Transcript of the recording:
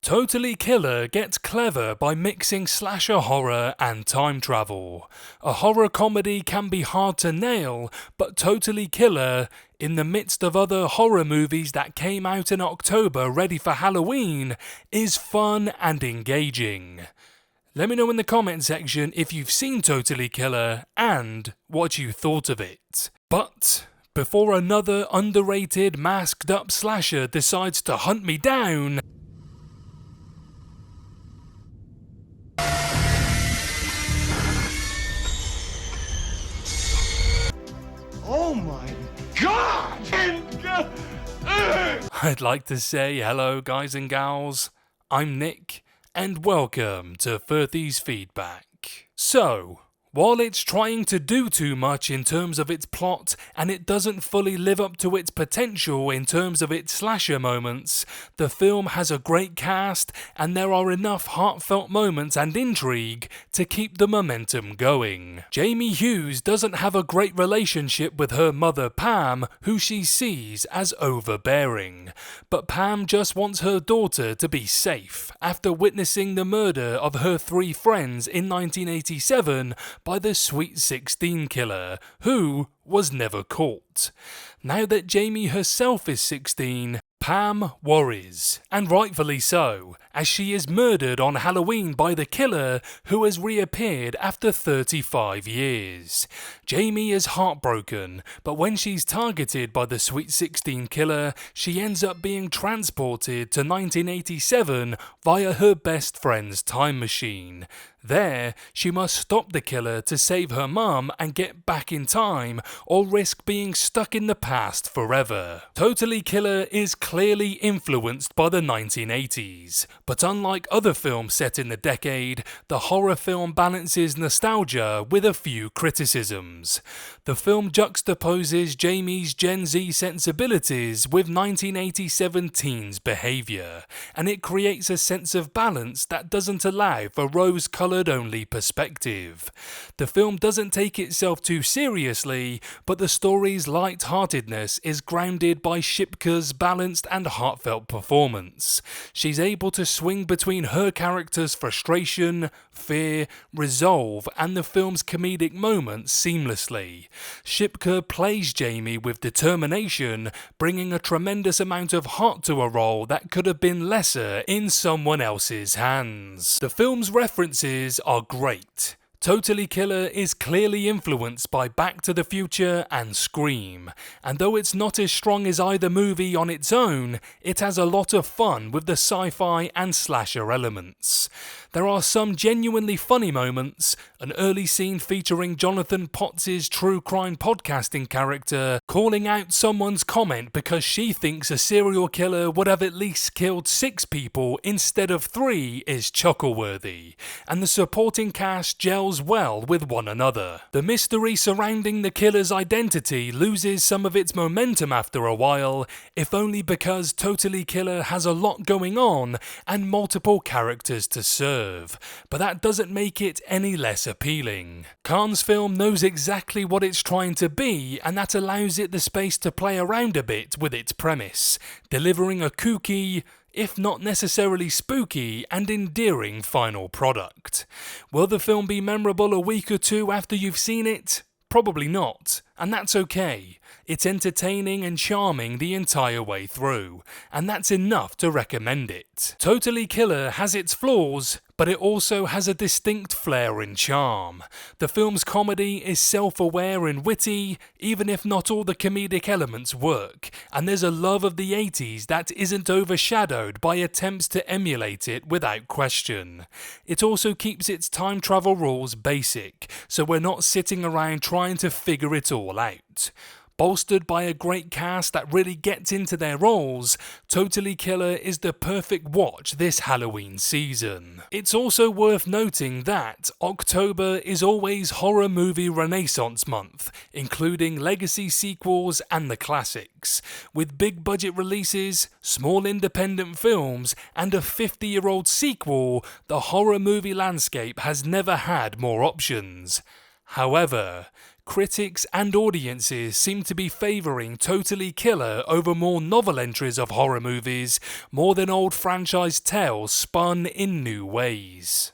Totally Killer gets clever by mixing slasher horror and time travel. A horror comedy can be hard to nail, but Totally Killer, in the midst of other horror movies that came out in October ready for Halloween, is fun and engaging. Let me know in the comment section if you've seen Totally Killer and what you thought of it. But before another underrated masked up slasher decides to hunt me down, oh my God! I'd like to say hello guys and gals, I'm Nick, and welcome to Furthy's Feedback. So, while it's trying to do too much in terms of its plot and it doesn't fully live up to its potential in terms of its slasher moments, the film has a great cast and there are enough heartfelt moments and intrigue to keep the momentum going. Jamie Hughes doesn't have a great relationship with her mother Pam, who she sees as overbearing, but Pam just wants her daughter to be safe after witnessing the murder of her 3 friends in 1987 by the Sweet 16 killer, who was never caught. Now that Jamie herself is 16, Pam worries, and rightfully so, as she is murdered on Halloween by the killer who has reappeared after 35 years. Jamie is heartbroken, but when she's targeted by the Sweet 16 killer, she ends up being transported to 1987 via her best friend's time machine. There, she must stop the killer to save her mum and get back in time, or risk being stuck in the past forever. Totally Killer is clearly influenced by the 1980s, but unlike other films set in the decade, the horror film balances nostalgia with a few criticisms. The film juxtaposes Jamie's Gen Z sensibilities with 1987 teens' behaviour, and it creates a sense of balance that doesn't allow for rose-coloured only perspective. The film doesn't take itself too seriously, but the story's light-heartedness is grounded by Shipka's balanced and heartfelt performance. She's able to swing between her character's frustration, fear, resolve, and the film's comedic moments seamlessly. Shipka plays Jamie with determination, bringing a tremendous amount of heart to a role that could have been lesser in someone else's hands. The film's references are great. Totally Killer is clearly influenced by Back to the Future and Scream, and though it's not as strong as either movie on its own, it has a lot of fun with the sci-fi and slasher elements. There are some genuinely funny moments, an early scene featuring Jonathan Potts' true crime podcasting character calling out someone's comment because she thinks a serial killer would have at least killed 6 people instead of 3 is chuckle-worthy, and the supporting cast gels well with one another. The mystery surrounding the killer's identity loses some of its momentum after a while, if only because Totally Killer has a lot going on and multiple characters to serve. But that doesn't make it any less appealing. Khan's film knows exactly what it's trying to be, and that allows it the space to play around a bit with its premise, delivering a kooky, if not necessarily spooky, and endearing final product. Will the film be memorable a week or 2 after you've seen it? Probably not, and that's okay. It's entertaining and charming the entire way through, and that's enough to recommend it. Totally Killer has its flaws, but it also has a distinct flair and charm. The film's comedy is self-aware and witty, even if not all the comedic elements work, and there's a love of the 80s that isn't overshadowed by attempts to emulate it without question. It also keeps its time travel rules basic, so we're not sitting around trying to figure it all out. Bolstered by a great cast that really gets into their roles, Totally Killer is the perfect watch this Halloween season. It's also worth noting that October is always horror movie renaissance month, including legacy sequels and the classics. With big budget releases, small independent films, and a 50-year-old sequel, the horror movie landscape has never had more options. However, critics and audiences seem to be favouring Totally Killer over more novel entries of horror movies, more than old franchise tales spun in new ways.